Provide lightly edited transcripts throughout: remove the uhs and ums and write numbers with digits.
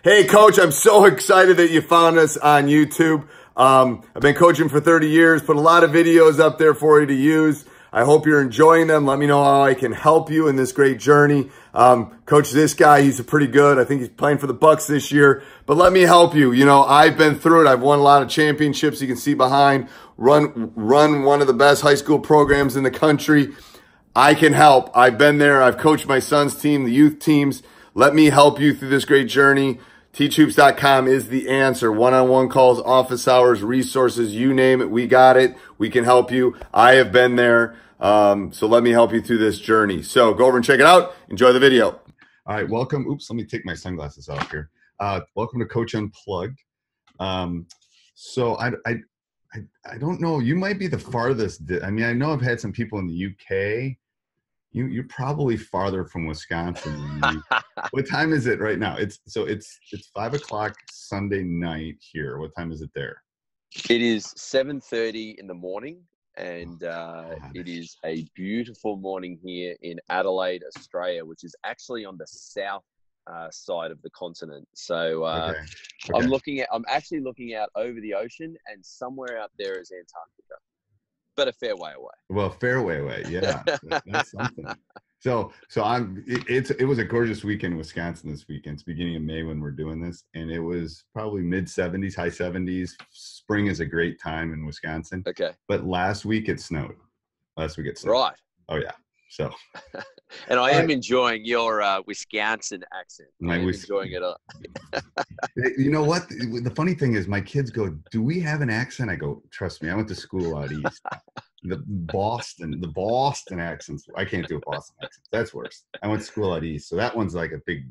Hey, Coach, I'm so excited that you found us on YouTube. I've been coaching for 30 years, put a lot of videos up there for you to use. I hope you're enjoying them. Let me know how I can help you in this great journey. Coach, this guy, he's pretty good. I think he's playing for the Bucks this year. But let me help you. You know, I've been through it. I've won a lot of championships. You can see behind. Run one of the best high school programs in the country. I can help. I've been there. I've coached my son's team, the youth teams. Let me help you through this great journey. Teachhoops.com is the answer. One-on-one calls, office hours, resources, you name it. We got it. We can help you. I have been there. So let me help you through this journey. So go over and check it out. Enjoy the video. All right, welcome. Oops, let me take my sunglasses off here. Welcome to Coach Unplugged. So I don't know. You might be the farthest. I mean, I know I've had some people in the UK. You're probably farther from Wisconsin than me. What time is it right now? It's 5 o'clock Sunday night here. What time is it there? It is 7:30 in the morning, and it is a beautiful morning here in Adelaide, Australia, which is actually on the south side of the continent. So Okay. I'm actually looking out over the ocean, and somewhere out there is Antarctica, but a fair way away. Well, fairway away, yeah. That's something. So it was a gorgeous weekend in Wisconsin this weekend. It's beginning of May when we're doing this, and it was probably mid-70s, high 70s. Spring is a great time in Wisconsin. Okay. But last week it snowed. Right. Oh yeah. So. And I am enjoying your Wisconsin accent. I'm enjoying it. You know what? The funny thing is, my kids go, "Do we have an accent?" I go, "Trust me, I went to school out east." The Boston accents. I can't do a Boston accent. That's worse. I went to school out east, so that one's like a big.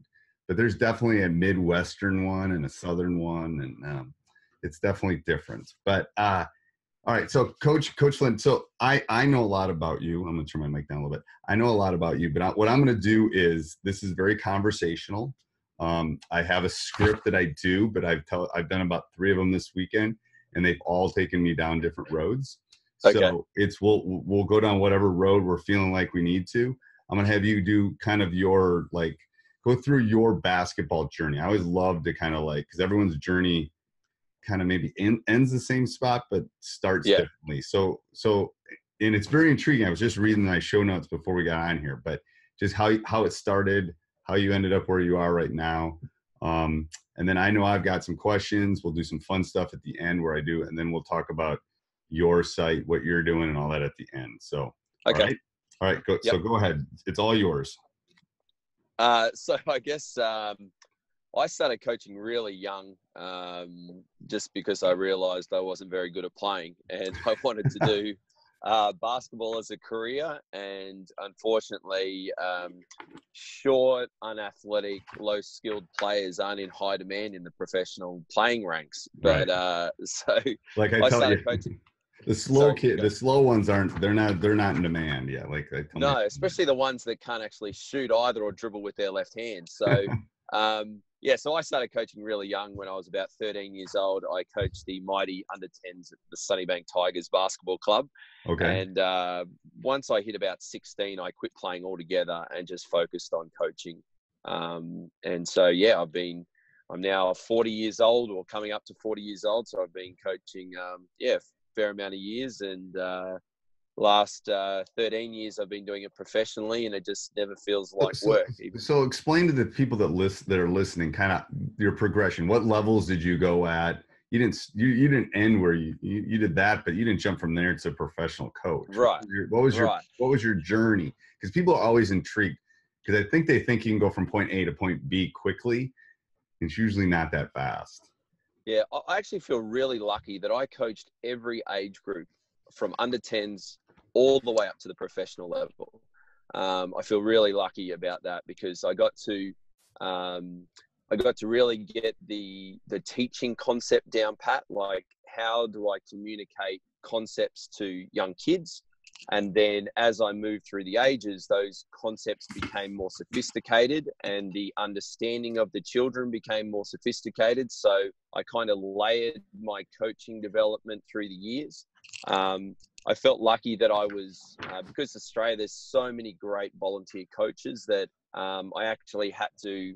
But there's definitely a Midwestern one and a Southern one, and it's definitely different. But all right, so Coach Flynn. So I know a lot about you. I'm gonna turn my mic down a little bit. I know a lot about you, but what I'm gonna do is, this is very conversational. I have a script that I do, but I've done about 3 of them this weekend, and they've all taken me down different roads. Okay. So we'll go down whatever road we're feeling like we need to. I'm gonna have you do kind of your, like, go through your basketball journey. I always love to kind of, like, because everyone's journey kind of maybe ends the same spot but starts differently. So and it's very intriguing. I was just reading my show notes before we got on here, but just how it started, how you ended up where you are right now. And then I know I've got some questions. We'll do some fun stuff at the end where I do, and then we'll talk about your site, what you're doing, and all that at the end. So Okay. All right, go. Yep. So go ahead. It's all yours. So I guess I started coaching really young, just because I realized I wasn't very good at playing, and I wanted to do basketball as a career. And unfortunately, short, unathletic, low-skilled players aren't in high demand in the professional playing ranks. But so like I started coaching. The slow ones they're not in demand. Yeah, no, especially the ones that can't actually shoot either or dribble with their left hand. So. So I started coaching really young. When I was about 13 years old, I coached the mighty under-10s at the Sunnybank Tigers basketball club. Okay. And once I hit about 16, I quit playing altogether and just focused on coaching. And so, I'm now 40 years old, or coming up to 40 years old. So I've been coaching, a fair amount of years. And last 13 years I've been doing it professionally, and it just never feels like work. So explain to the people that are listening kind of your progression. What levels did you go at? You didn't end where you did that, but you didn't jump from there to professional coach. Right. What was your journey? Because people are always intrigued, because I think they think you can go from point A to point B quickly. It's usually not that fast. Yeah, I actually feel really lucky that I coached every age group from under 10s all the way up to the professional level. I feel really lucky about that, because I got to really get the teaching concept down pat. Like, how do I communicate concepts to young kids? And then as I moved through the ages, those concepts became more sophisticated, and the understanding of the children became more sophisticated. So I kind of layered my coaching development through the years. I felt lucky that I was, because Australia, there's so many great volunteer coaches that I actually had to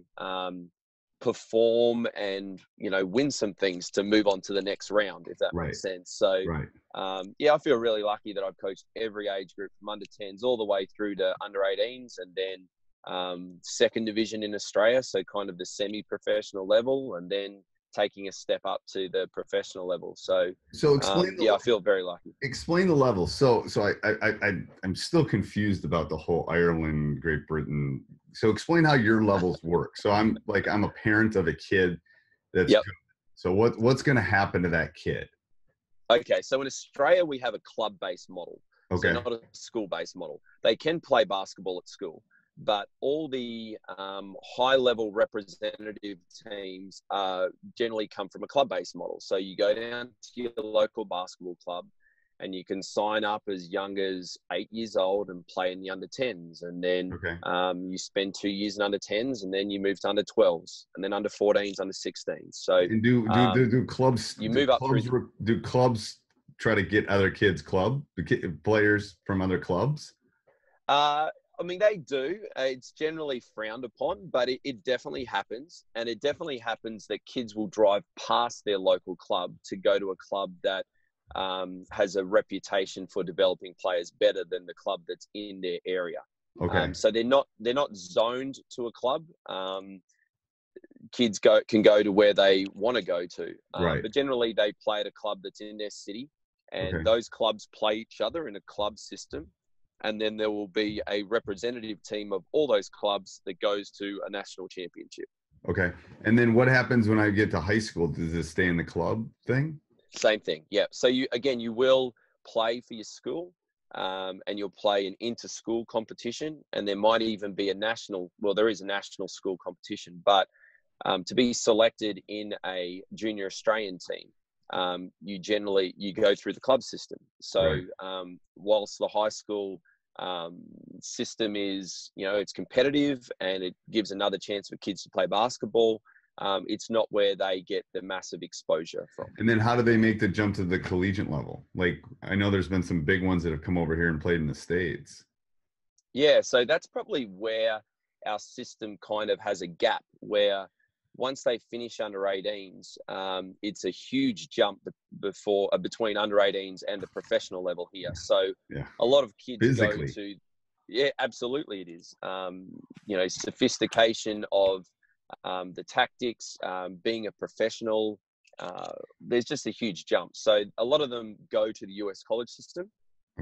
perform and, you know, win some things to move on to the next round, if that makes sense. So, yeah, I feel really lucky that I've coached every age group from under 10s all the way through to under 18s, and then second division in Australia, so kind of the semi-professional level, and then taking a step up to the professional level. So explain yeah, I feel very lucky. Explain the level. So I'm still confused about the whole Ireland, Great Britain. So explain how your levels work. So I'm a parent of a kid that's good. So what's going to happen to that kid? Okay, so in Australia we have a club-based model. Okay. So not a school-based model. They can play basketball at school, but all the high-level representative teams generally come from a club-based model. So you go down to your local basketball club, and you can sign up as young as 8 years old and play in the under 10s. And then you spend 2 years in under 10s, and then you move to under 12s, and then under 14s, under 16s. So and do clubs, you move up through. Do clubs try to get other kids players from other clubs? I mean, they do. It's generally frowned upon, but it definitely happens. And it definitely happens that kids will drive past their local club to go to a club that has a reputation for developing players better than the club that's in their area. Okay. So they're not zoned to a club. Kids can go to where they want to go to. But generally they play at a club that's in their city, and those clubs play each other in a club system. And then there will be a representative team of all those clubs that goes to a national championship. Okay. And then what happens when I get to high school? Does it stay in the club thing? Same thing. Yeah. So you will play for your school, and you'll play an inter-school competition, and there might even be there is a national school competition, but to be selected in a junior Australian team, you go through the club system. So whilst the high school system is, it's competitive and it gives another chance for kids to play basketball, it's not where they get the massive exposure from. And then how do they make the jump to the collegiate level? Like, I know there's been some big ones that have come over here and played in the States. Yeah, so that's probably where our system kind of has a gap, where once they finish under 18s, it's a huge jump between under 18s and the professional level here. So a lot of kids physically go to, yeah, absolutely it is. Sophistication of the tactics, being a professional, there's just a huge jump. So a lot of them go to the US college system.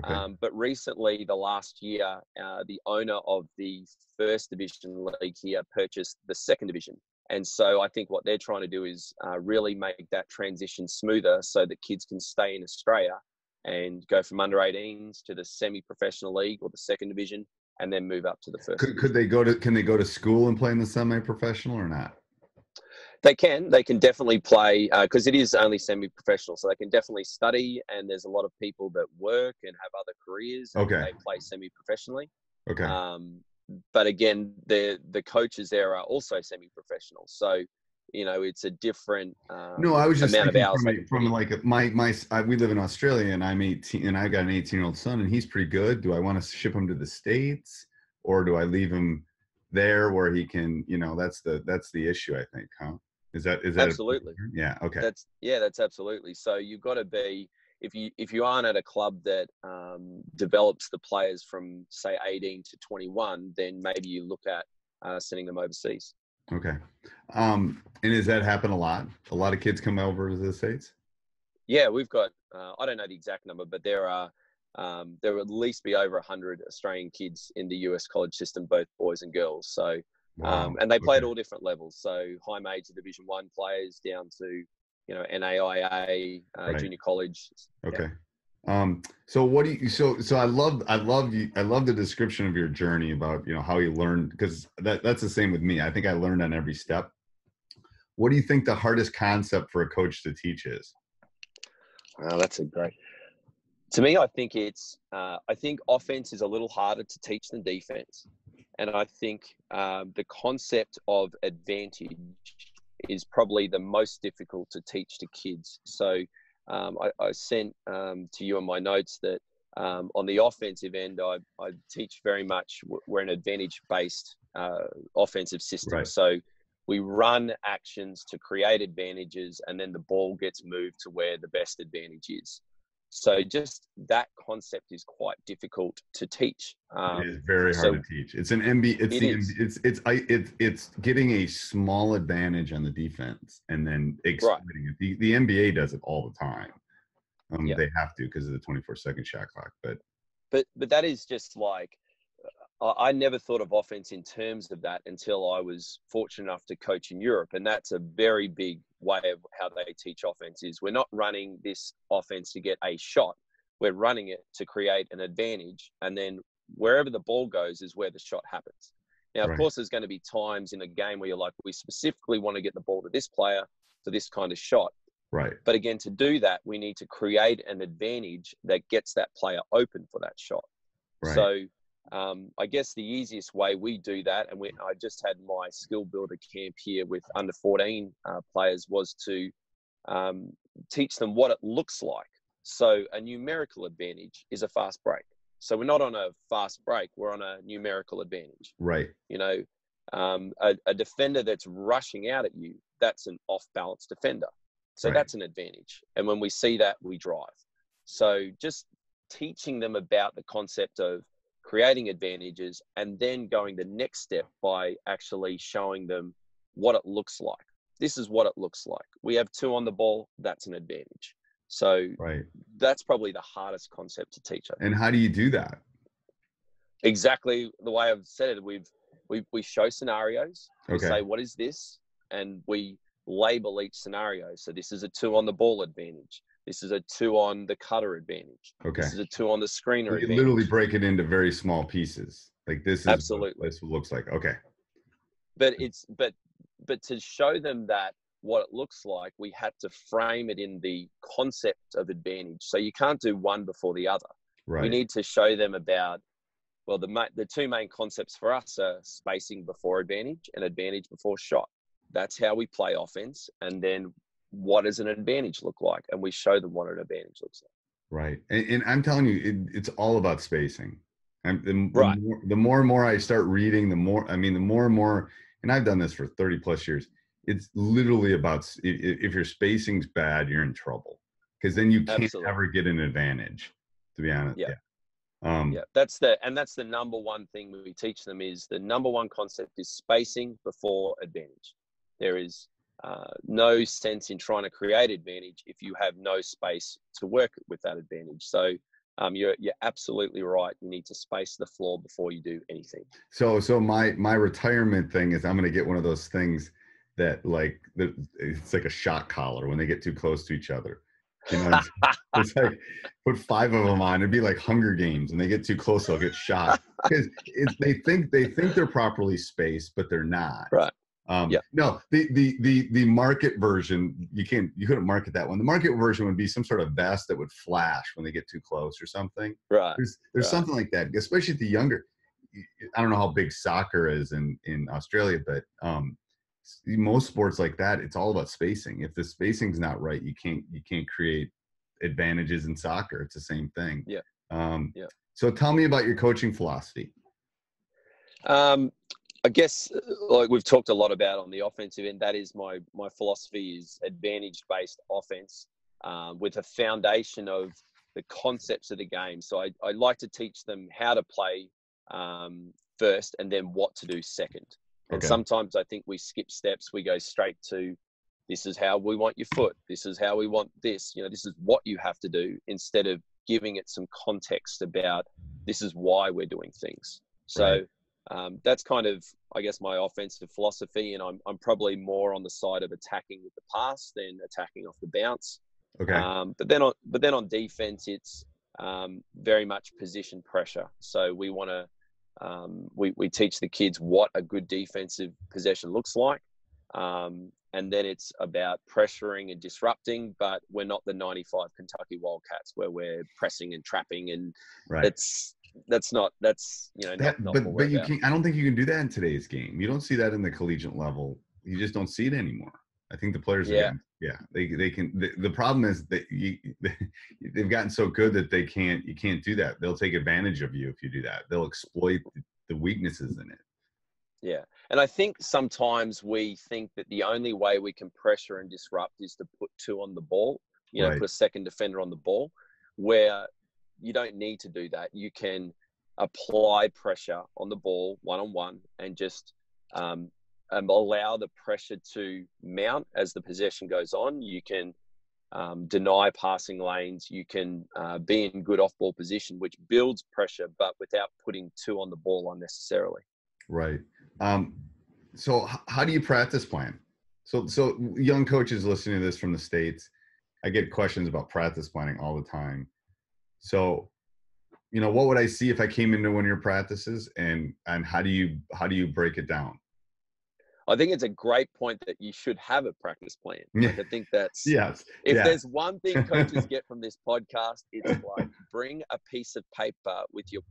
But recently, the last year, the owner of the first division league here purchased the second division. And so I think what they're trying to do is really make that transition smoother so that kids can stay in Australia and go from under 18s to the semi-professional league or the second division, and then move up to the first. Can they go to school and play in the semi-professional or not? They can definitely play, because it is only semi-professional, so they can definitely study, and there's a lot of people that work and have other careers, and they play semi-professionally. But again, the coaches there are also semi-professional, so it's a different no, I was just amount of hours. We live in Australia, and I'm 18, and I got an 18-year-old son, and he's pretty good. Do I want to ship him to the States, or do I leave him there where he can? That's the issue, I think, huh? Is that absolutely? Yeah. Okay. That's absolutely. So you've got to be, if you aren't at a club that develops the players from say 18 to 21, then maybe you look at sending them overseas. Okay. And does that happen a lot? A lot of kids come over to the States? Yeah, we've got, I don't know the exact number, but there will at least be over 100 Australian kids in the US college system, both boys and girls. So, and they play at all different levels. So high major Division 1 players down to, NAIA, junior college. Okay. So what do you, so I love the description of your journey about, how you learned, because that's the same with me. I think I learned on every step. What do you think the hardest concept for a coach to teach is? Well, to me, I think I think offense is a little harder to teach than defense. And I think the concept of advantage is probably the most difficult to teach to kids. So I sent to you in my notes that on the offensive end, I teach very much, we're an advantage-based offensive system. Right. So we run actions to create advantages, and then the ball gets moved to where the best advantage is. So just that concept is quite difficult to teach. It is very hard to teach. It's an MB. It's getting a small advantage on the defense and then exploiting it. The NBA does it all the time. They have to because of the 24-second shot clock. But that is just like, I never thought of offense in terms of that until I was fortunate enough to coach in Europe. And that's a very big way of how they teach offense. Is we're not running this offense to get a shot. We're running it to create an advantage. And then wherever the ball goes is where the shot happens. Now, of course, there's going to be times in a game where you're like, we specifically want to get the ball to this player for this kind of shot. Right. But again, to do that, we need to create an advantage that gets that player open for that shot. Right. So I guess the easiest way we do that, and I just had my skill builder camp here with under 14 players, was to teach them what it looks like. So a numerical advantage is a fast break. So we're not on a fast break, we're on a numerical advantage. Right. You know, a defender that's rushing out at you, that's an off-balance defender. So that's an advantage. And when we see that, we drive. So just teaching them about the concept of creating advantages and then going the next step by actually showing them what it looks like. This is what it looks like. We have 2 on the ball. That's an advantage. So that's probably the hardest concept to teach. And how do you do that? Exactly the way I've said it. We show scenarios. We say, what is this? And we label each scenario. So this is a 2 on the ball advantage. This is a 2 on the cutter advantage. This is a 2 on the screener advantage. You literally break it into very small pieces. Like this is absolutely what this looks like. Okay. But it's but to show them that what it looks like, we had to frame it in the concept of advantage. So you can't do one before the other. Right. We need to show them about, well, the 2 main concepts for us are spacing before advantage and advantage before shot. That's how we play offense. And then what does an advantage look like? And we show them what an advantage looks like. Right. And I'm telling you, it's all about spacing. The more and more I start reading, the more and more, and I've done this for 30 plus years. It's literally about, if your spacing's bad, you're in trouble, because then you can't ever get an advantage, to be honest. That's the number one thing we teach them. Is the number one concept is spacing before advantage. There is no sense in trying to create advantage if you have no space to work with that advantage. So you're absolutely right. You need to space the floor before you do anything. So my retirement thing is, I'm going to get one of those things that it's like a shot collar when they get too close to each other. You know, it's like put 5 of them on. It'd be like Hunger Games, and they get too close, they'll get shot, because they think they're properly spaced, but they're not. Right. No, the market version, you couldn't market that one. The market version would be some sort of vest that would flash when they get too close or something. Right. There's something like that, especially at the younger. I don't know how big soccer is in Australia, but most sports like that, it's all about spacing. If the spacing's not right, you can't create advantages in soccer. It's the same thing. So tell me about your coaching philosophy. I guess, like we've talked a lot about on the offensive end, that is my philosophy is advantage-based offense with a foundation of the concepts of the game. So I like to teach them how to play first and then what to do second. And sometimes I think we skip steps. We go straight to, this is how we want your foot. This is how we want this. You know, this is what you have to do, instead of giving it some context about this is why we're doing things. So that's kind of, I guess, my offensive philosophy. And I'm probably more on the side of attacking with the pass than attacking off the bounce. But then on defense, it's very much position pressure. So we want to, we teach the kids what a good defensive possession looks like. And then it's about pressuring and disrupting, but we're not the 95 Kentucky Wildcats where we're pressing and trapping, and that's not what we're about. I don't think you can do that in today's game. You don't see that in the collegiate level. You just don't see it anymore. I think the players they can. The problem is that they've gotten so good that you can't do that. They'll take advantage of you if you do that. They'll exploit the weaknesses in it. Yeah. And I think sometimes we think that the only way we can pressure and disrupt is to put two on the ball, Right. put a second defender on the ball, where you don't need to do that. You can apply pressure on the ball one-on-one and just allow the pressure to mount as the possession goes on. You can deny passing lanes. You can be in good off-ball position, which builds pressure, but without putting two on the ball unnecessarily. Right. So how do you practice plan? So young coaches listening to this from the States, I get questions about practice planning all the time. So, what would I see if I came into one of your practices, and how do you break it down? I think it's a great point that you should have a practice plan. Like, I think that's, yes. If there's one thing coaches get from this podcast, it's like, bring a piece of paper with your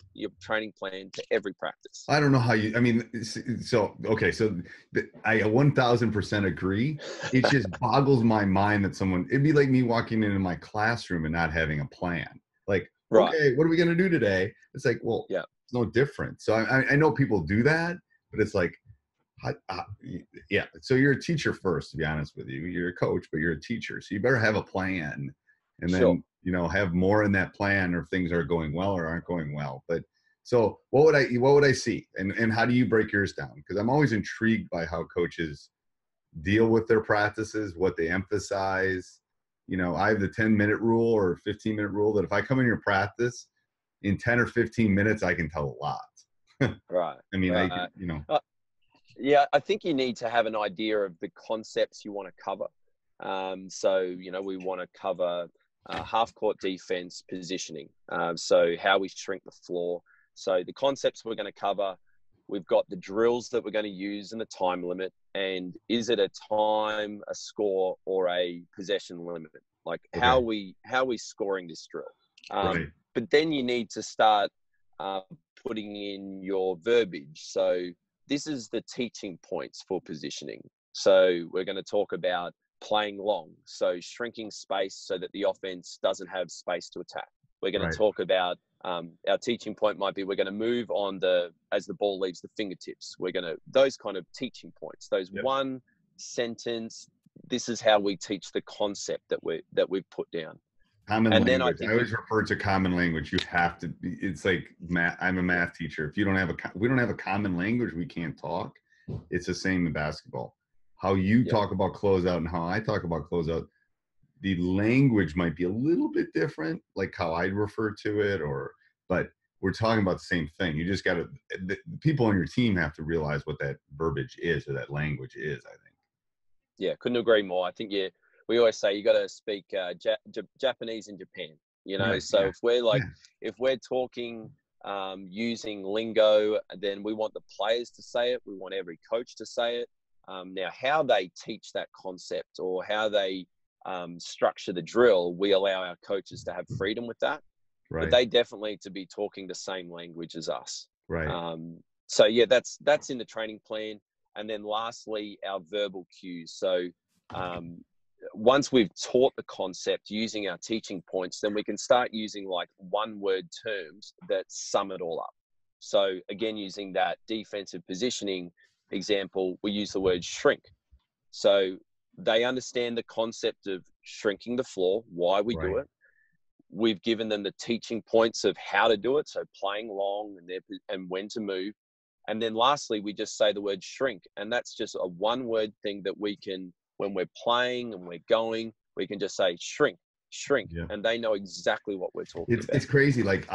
training plan to every practice. I don't know how I 1000% agree. It just boggles my mind that it'd be like me walking into my classroom and not having a plan. Like, right. Okay, what are we going to do today? It's like, well, yeah, it's no different. So I know people do that, but it's like, yeah. So you're a teacher first, to be honest with you. You're a coach, but you're a teacher. So you better have a plan, and then, sure. Have more in that plan, or if things are going well or aren't going well. But so what would I see? And how do you break yours down? Because I'm always intrigued by how coaches deal with their practices, what they emphasize. I have the 10-minute rule or 15-minute rule that if I come in your practice in 10 or 15 minutes, I can tell a lot. Right. I mean, right. Yeah, I think you need to have an idea of the concepts you want to cover. So, we want to cover half-court defense, positioning. So how we shrink the floor. So the concepts we're going to cover, we've got the drills that we're going to use and the time limit. And is it a time, a score, or a possession limit? Like, okay. how are we scoring this drill? Right. But then you need to start putting in your verbiage. So this is the teaching points for positioning. So we're going to talk about playing long, so shrinking space so that the offense doesn't have space to attack. We're going to talk about our teaching point might be we're going to move on as the ball leaves the fingertips. Those kind of teaching points, those one sentence. This is how we teach the concept that we've put down. Common language. I always refer to common language. You have to. It's like math. I'm a math teacher. If we don't have a common language, we can't talk. It's the same in basketball. How you talk about closeout and how I talk about closeout, the language might be a little bit different, like how I'd refer to it, but we're talking about the same thing. You just got to. The people on your team have to realize what that verbiage is or that language is. I think. Yeah, couldn't agree more. I think we always say you got to speak Japanese in Japan, Right, so if we're talking using lingo, then we want the players to say it. We want every coach to say it. Now, how they teach that concept or how they structure the drill, we allow our coaches to have freedom with that. Right. But they definitely need to be talking the same language as us. Right. So yeah, that's in the training plan. And then lastly, our verbal cues. So once we've taught the concept using our teaching points, then we can start using like one-word terms that sum it all up. So again, using that defensive positioning example, we use the word shrink. So they understand the concept of shrinking the floor, why we do it. We've given them the teaching points of how to do it. So playing long and when to move. And then lastly, we just say the word shrink. And that's just a one-word thing that we can, when we're playing and we're going, we can just say shrink. Yeah. And they know exactly what we're talking about. It's crazy. Like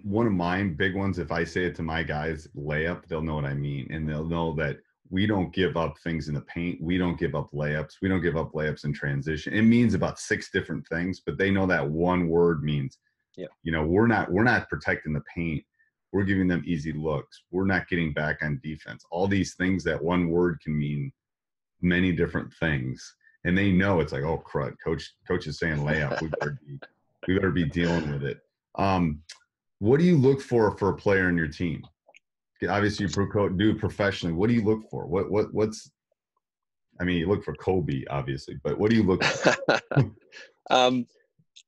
one of my big ones, if I say it to my guys, layup, they'll know what I mean. And they'll know that we don't give up things in the paint. We don't give up layups. We don't give up layups in transition. It means about 6 different things, but they know that one word means, we're not protecting the paint. We're giving them easy looks. We're not getting back on defense. All these things, that one word can mean many different things. And they know it's like, oh, crud, coach is saying layup. We better be dealing with it. What do you look for a player in your team? Obviously, you do professionally. What do you look for? You look for Kobe, obviously, but what do you look for?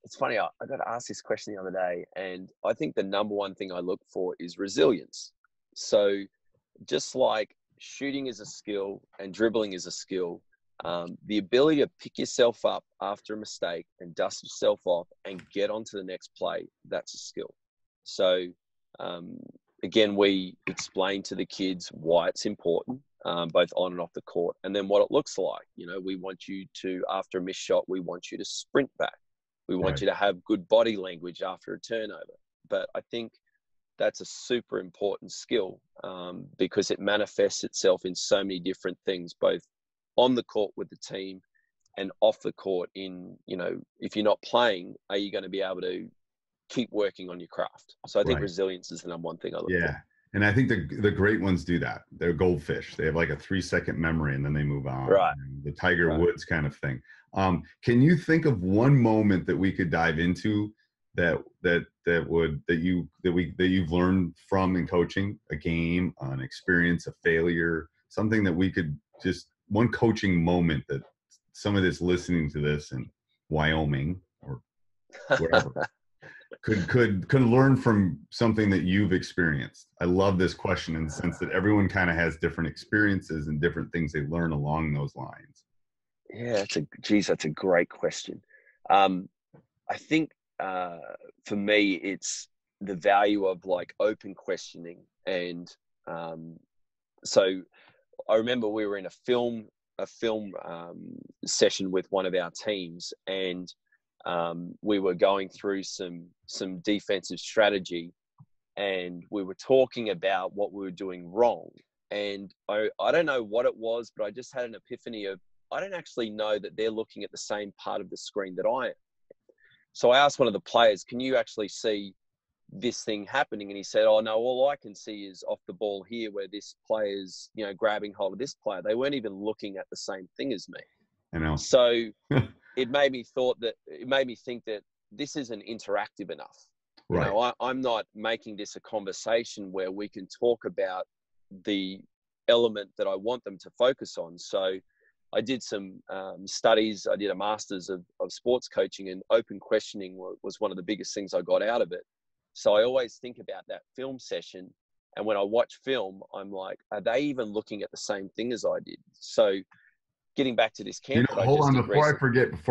It's funny. I got asked this question the other day, and I think the number one thing I look for is resilience. So just like shooting is a skill and dribbling is a skill. The ability to pick yourself up after a mistake and dust yourself off and get on to the next play, that's a skill. So, again, we explain to the kids why it's important, both on and off the court, and then what it looks like. You know, we want you to, after a missed shot, we want you to sprint back. We want you to have good body language after a turnover. But I think that's a super important skill, because it manifests itself in so many different things, both on the court with the team and off the court in, you know, if you're not playing, are you going to be able to keep working on your craft? So I think resilience is the number one thing I look for. And I think the great ones do that. They're goldfish. They have like a 3-second memory and then they move on. Right. The Tiger Woods kind of thing. Can you think of one moment that we could dive into that you've learned from in coaching? A game, an experience, a failure, something that we could just, one coaching moment that some of this listening to this in Wyoming or wherever could learn from something that you've experienced. I love this question in the sense that everyone kind of has different experiences and different things they learn along those lines. Yeah, that's a great question. I think for me, it's the value of like open questioning. And so I remember we were in a film session with one of our teams, and we were going through some defensive strategy, and we were talking about what we were doing wrong. And I don't know what it was, but I just had an epiphany of, I don't actually know that they're looking at the same part of the screen that I am. So I asked one of the players, can you actually see this thing happening? And he said, oh no, all I can see is off the ball here where this player's, you know, grabbing hold of this player. They weren't even looking at the same thing as me. I know. So it made me think that this isn't interactive enough. Right. You know, I'm not making this a conversation where we can talk about the element that I want them to focus on. So I did some studies. I did a master's of sports coaching, and open questioning was one of the biggest things I got out of it. So I always think about that film session. And when I watch film, I'm like, are they even looking at the same thing as I did? So getting back to this camp. You know, hold on, before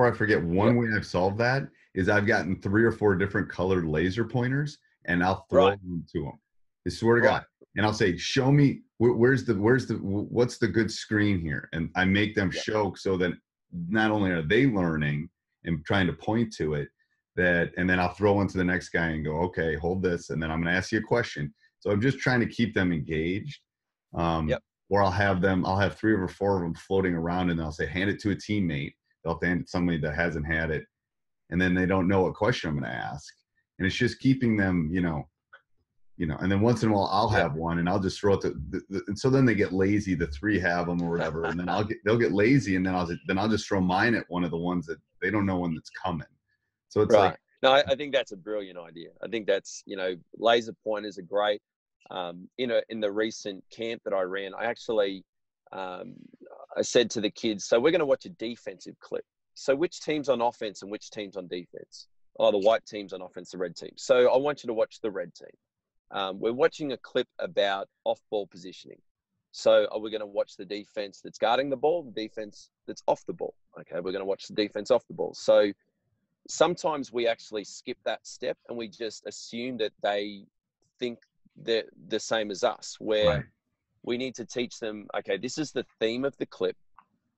I forget, one way I've solved that is I've gotten 3 or 4 different colored laser pointers, and I'll throw them to them. I swear to God. And I'll say, show me what's the good screen here? And I make them show, so that not only are they learning and trying to point to it, and then I'll throw one to the next guy and go, okay, hold this. And then I'm going to ask you a question. So I'm just trying to keep them engaged. Or I'll have 3 or 4 of them floating around, and I'll say, hand it to a teammate. They'll hand it to somebody that hasn't had it. And then they don't know what question I'm going to ask. And it's just keeping them, you know, and then once in a while I'll have one, and I'll just throw it and so then they get lazy. The 3 have them or whatever. And then they'll get lazy. And then I'll just throw mine at one of the ones that they don't know when it's coming. So it's like, no, I think that's a brilliant idea. I think that's, you know, laser pointers are great. In the recent camp that I ran, I actually, I said to the kids, so we're going to watch a defensive clip. So which team's on offense and which team's on defense? Oh, the white team's on offense, the red team. So I want you to watch the red team. We're watching a clip about off-ball positioning. So are we going to watch the defense that's guarding the ball, the defense that's off the ball? Okay, we're going to watch the defense off the ball. So sometimes we actually skip that step and we just assume that they think they're the same as us, where we need to teach them, okay, this is the theme of the clip.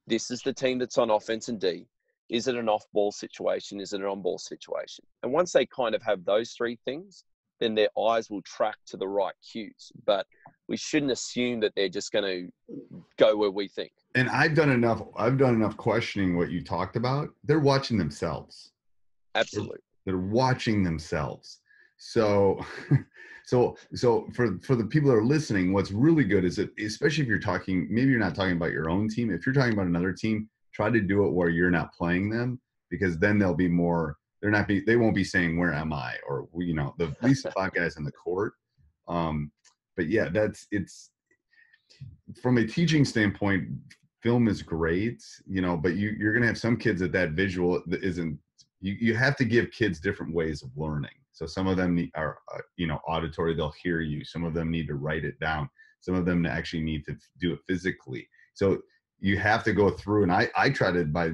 This is the team that's on offense and D. Is it an off-ball situation? Is it an on-ball situation? And once they kind of have those 3 things, then their eyes will track to the right cues. But we shouldn't assume that they're just going to go where we think. And I've done enough questioning what you talked about. They're watching themselves. Absolutely. They're watching themselves. So for the people that are listening, what's really good is that, especially if you're talking, maybe you're not talking about your own team. If you're talking about another team, try to do it where you're not playing them, because then they'll be more, they won't be saying, where am I? Or, you know, at least the 5 guys in the court. But yeah, it's from a teaching standpoint, film is great, you know, but you're going to have some kids that visual that isn't, you have to give kids different ways of learning. So some of them are, you know, auditory, they'll hear you. Some of them need to write it down. Some of them actually need to do it physically. So you have to go through, and I try to, by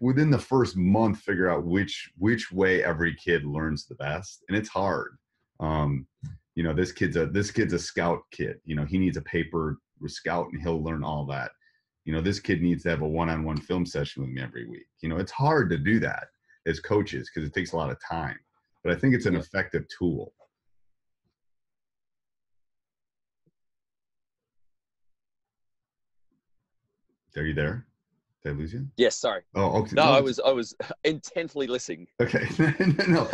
within the first month, figure out which way every kid learns the best. And it's hard. You know, this kid's a scout kid. You know, he needs a paper scout and he'll learn all that. You know, this kid needs to have a one-on-one film session with me every week. You know, it's hard to do that as coaches because it takes a lot of time, but I think it's an effective tool. Are you there? Did I lose you? Yes, sorry. Oh, okay. No, I was intently listening. Okay. No,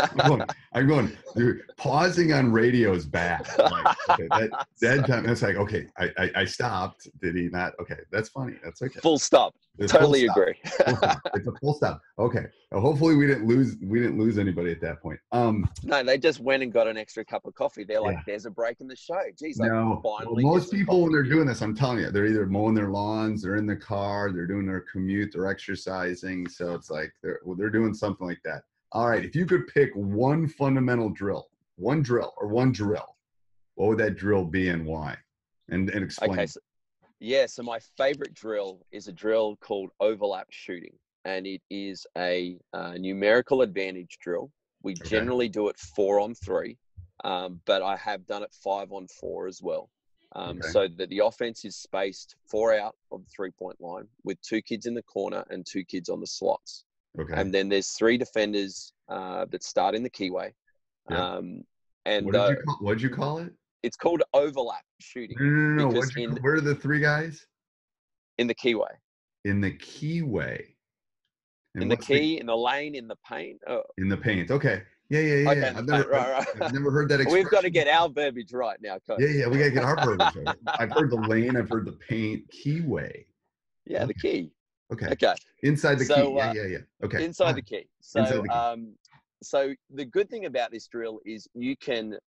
I'm going, dude, pausing on radio is bad. Like, okay, that time, that's like, okay, I stopped. Did he not? Okay, that's funny. That's okay. Full stop. It's Totally full stop. agree. Full stop. It's a full stop. Okay. Well, hopefully we didn't lose anybody at that point. No, they just went and got an extra cup of coffee. They're like, there's a break in the show. Geez, no. finally. Well, most people, when they're doing this, I'm telling you, they're either mowing their lawns, they're in the car, they're doing their commute, they're exercising. So it's like they're doing something like that. All right. If you could pick one fundamental drill, what would that drill be and why? And explain. Okay. So my favorite drill is a drill called overlap shooting, and it is a numerical advantage drill. We generally do it 4-on-3, but I have done it 5-on-4 as well. So that the offense is spaced 4 out of the 3-point line with 2 kids in the corner and 2 kids on the slots. Okay. And then there's 3 defenders that start in the keyway. Yeah. And what did you call it? It's called overlap shooting. No. Where are the 3 guys? In the keyway. In the keyway. In the key, in the lane, in the paint. Oh. In the paint. Okay. Yeah. Okay, I've never heard that expression. We've got to get our verbiage right now, Coach. Yeah. We got to get our verbiage right. I've heard the lane. I've heard the paint. Keyway. Yeah, the key. Okay. Inside the key. Yeah. Okay. Inside the key. So, so the good thing about this drill is you can,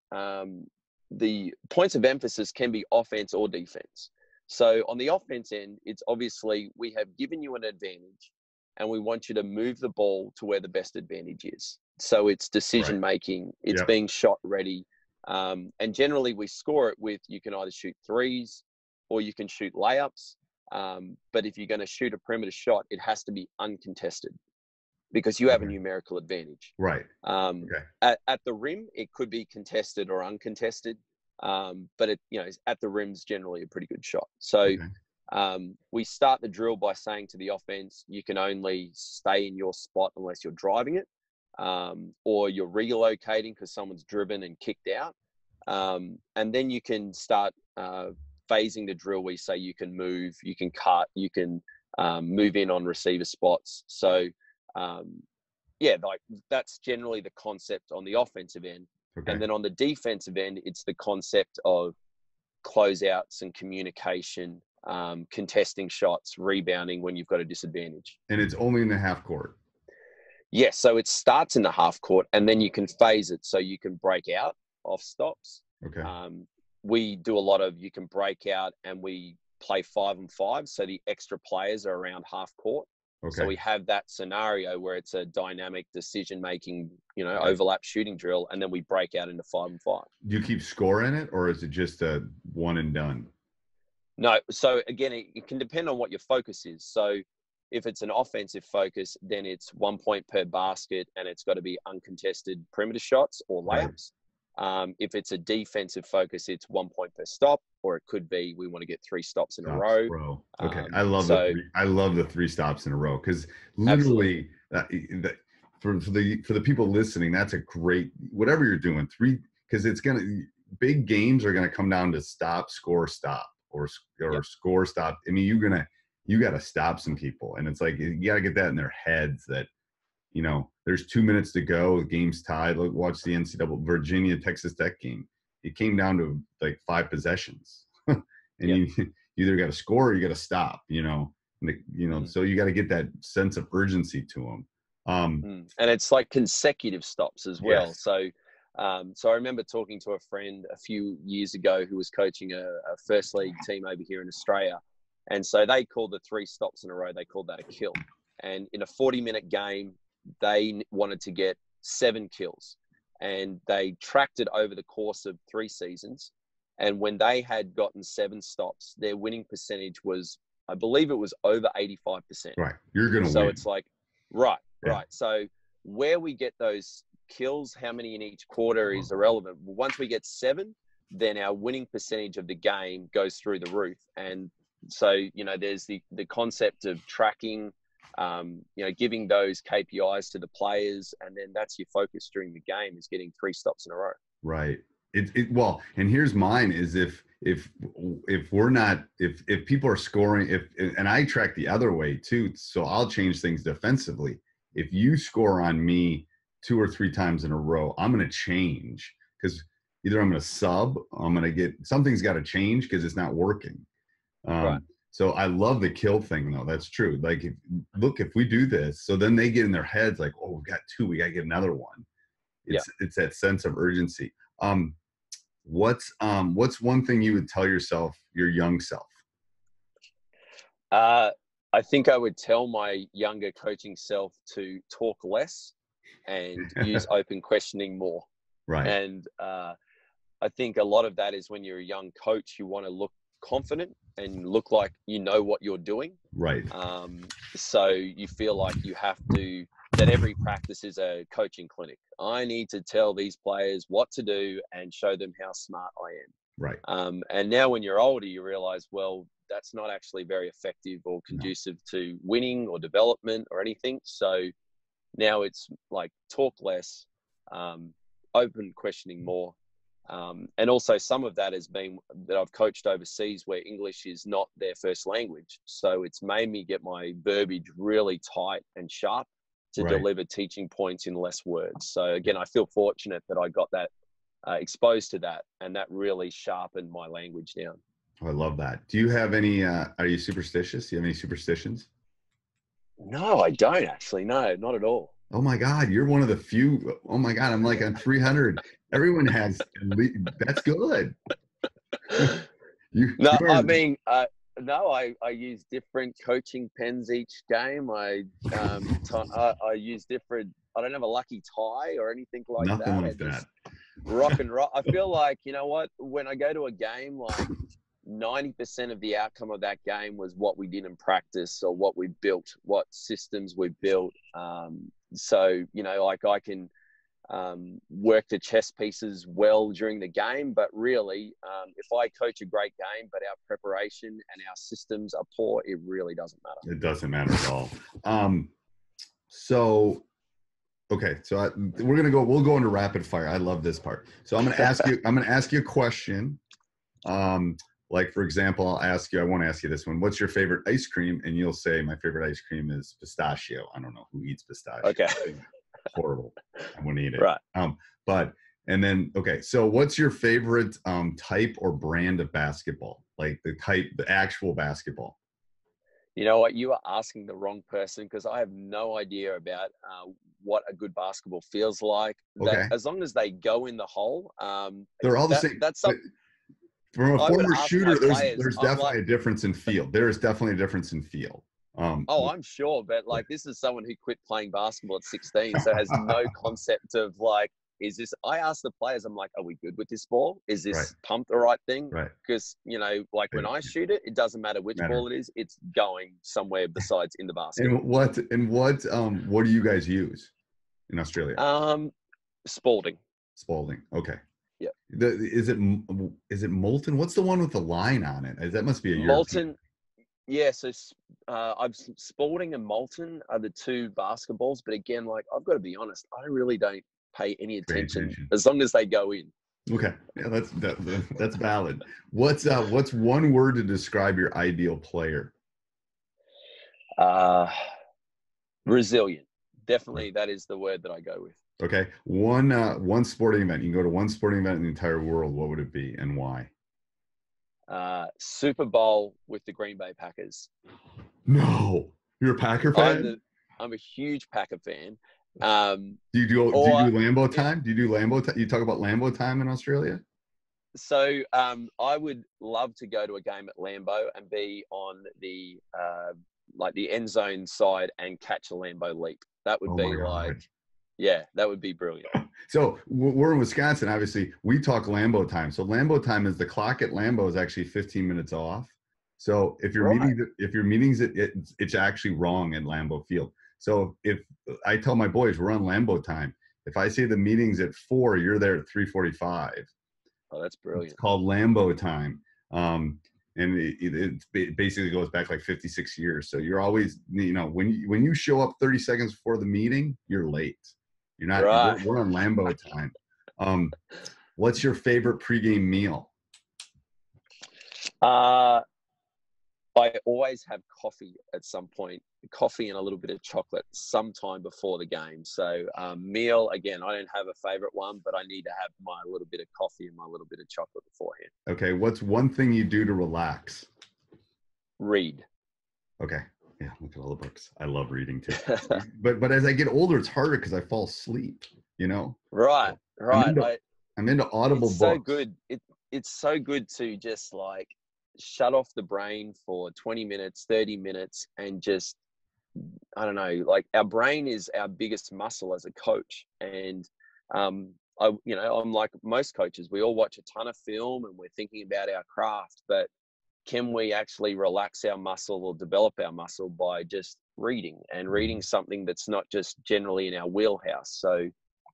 the points of emphasis can be offense or defense. So on the offense end, it's obviously we have given you an advantage and we want you to move the ball to where the best advantage is. So it's decision making, it's being shot ready. And generally we score it with, you can either shoot threes or you can shoot layups. But if you're going to shoot a perimeter shot, it has to be uncontested because you have a numerical advantage. Right. At the rim, it could be contested or uncontested. But at the rim's generally a pretty good shot. So we start the drill by saying to the offense, you can only stay in your spot unless you're driving it, or you're relocating because someone's driven and kicked out. And then you can start phasing the drill where you say you can move, you can cut, you can move in on receiver spots. So like that's generally the concept on the offensive end. And then on the defensive end, it's the concept of closeouts and communication, contesting shots, rebounding when you've got a disadvantage. And it's only in the half court. Yes. So it starts in the half court and then you can phase it. So you can break out off stops. We do a lot of, you can break out and we play 5-on-5. So the extra players are around half court. So we have that scenario where it's a dynamic decision-making, overlap shooting drill, and then we break out into 5-on-5. Do you keep score in it, or is it just a one and done? No. So again, it can depend on what your focus is. So if it's an offensive focus, then it's 1 point per basket, and it's got to be uncontested perimeter shots or layups. If it's a defensive focus, it's 1 point per stop, or it could be we want to get 3 stops in a row. Okay, I love the 3 stops in a row because literally for the people listening, that's a great whatever you're doing 3 because it's big games are gonna come down to stop, score, stop, or score, stop. I mean, you gotta stop some people, and it's like you gotta get that in their heads that. There's 2 minutes to go. The game's tied. Watch the NCAA Virginia Texas Tech game. It came down to like 5 possessions, and you either got to score or you got to stop. So you got to get that sense of urgency to them. And it's like consecutive stops as well. Yes. So I remember talking to a friend a few years ago who was coaching a first league team over here in Australia, and so they called the 3 stops in a row. They called that a kill, and in a 40-minute game. They wanted to get 7 kills and they tracked it over the course of 3 seasons. And when they had gotten 7 stops, their winning percentage was, I believe it was over 85%. Right. You're going to win. So it's like, right. Yeah. So where we get those kills, how many in each quarter is irrelevant. Once we get 7, then our winning percentage of the game goes through the roof. And so, you know, there's the concept of tracking, you know, giving those KPIs to the players, and then that's your focus during the game, is getting 3 stops in a row. Right. Well, and here's mine is if we're not, if people are scoring, and I track the other way too, so I'll change things defensively. If you score on me 2 or 3 times in a row, I'm going to change, because either I'm going to sub, I'm going to get, something's got to change because it's not working. Right. So I love the kill thing though. That's true. Like, if we do this, so then they get in their heads like, oh, we got 2, we got to get another one. It's that sense of urgency. What's one thing you would tell yourself, your young self? I think I would tell my younger coaching self to talk less and use open questioning more. Right. And I think a lot of that is when you're a young coach, you want to look confident and look like you know what you're doing. Right. So you feel like you have to, that every practice is a coaching clinic. I need to tell these players what to do and show them how smart I am. Right. And now when you're older, you realize, well, that's not actually very effective or conducive to winning or development or anything. So now it's like talk less, open questioning more. And also some of that has been that I've coached overseas where English is not their first language. So it's made me get my verbiage really tight and sharp to deliver teaching points in less words. So again, I feel fortunate that I got that exposed to that, and that really sharpened my language down. Oh, I love that. Do you have any, are you superstitious? Do you have any superstitions? No, I don't actually. No, not at all. Oh my God, you're one of the few. Oh my God, I'm like on 300. Everyone has, that's good. I mean, no, I use different coaching pens each game. I use different, I don't have a lucky tie or anything like that. Nothing like that. Rock and roll. I feel like, you know what, when I go to a game, like 90% of the outcome of that game was what we did in practice or what we built, what systems we built. So, you know, like I can work the chess pieces well during the game, but really, if I coach a great game, but our preparation and our systems are poor, it really doesn't matter. It doesn't matter at all. So we'll go into rapid fire. I love this part. So I'm going to ask you a question. Like, for example, I won't ask you this one. What's your favorite ice cream? And you'll say, my favorite ice cream is pistachio. I don't know who eats pistachio. Okay. Horrible. I wouldn't eat it. Right. Okay. So what's your favorite type or brand of basketball? Like the actual basketball? You know what? You are asking the wrong person, because I have no idea about what a good basketball feels like. Okay. As long as they go in the hole. They're all the same. That's something. From a former shooter, there's definitely a difference in feel. There is definitely a difference in feel. I'm sure, but like, this is someone who quit playing basketball at 16, so has no concept of like, is this? I ask the players, I'm like, are we good with this ball? Is this pumped the right thing? Right. Because, you know, like when I shoot it, it doesn't matter which ball it is; it's going somewhere besides in the basket. And what do you guys use in Australia? Spalding. Okay. Yeah. Is it Molten? What's the one with the line on it? That must be a Molten. European. Yeah, so Spalding and Molten are the 2 basketballs, but again, like, I've got to be honest, I really don't pay any attention as long as they go in. Okay, yeah, that's valid. What's one word to describe your ideal player? Resilient. Definitely, that is the word that I go with. Okay, one sporting event. You can go to one sporting event in the entire world. What would it be and why? Super Bowl with the Green Bay Packers. No, you're a Packer fan? I'm a huge Packer fan. Do you do Lambeau Time? Do you do Lambeau Time? You talk about Lambeau Time in Australia? So I would love to go to a game at Lambeau and be on the like the end zone side and catch a Lambeau leap. That would be like Yeah, that would be brilliant. So we're in Wisconsin. Obviously, we talk Lambeau time. So Lambeau time is the clock at Lambeau is actually 15 minutes off. So if your Right. meetings, it's actually wrong at Lambeau Field. So if I tell my boys we're on Lambeau time, if I say the meeting's at 4, you're there at 3:45. Oh, that's brilliant. It's called Lambeau time. And it basically goes back like 56 years. So you're always, when you show up 30 seconds before the meeting, you're late. You're not. Right. We're on Lambeau time. What's your favorite pregame meal? I always have coffee at some point, coffee and a little bit of chocolate sometime before the game. So meal, again, I don't have a favorite one, but I need to have my little bit of coffee and my little bit of chocolate beforehand. Okay. What's one thing you do to relax? Read. Okay. Yeah. Look at all the books. I love reading too. but as I get older, it's harder because I fall asleep, Right. I'm into Audible books. So good. It's so good to just like shut off the brain for 20 minutes, 30 minutes, and just, I don't know, like our brain is our biggest muscle as a coach. And, I'm like most coaches, we all watch a ton of film and we're thinking about our craft, but can we actually relax our muscle or develop our muscle by just reading something that's not just generally in our wheelhouse? So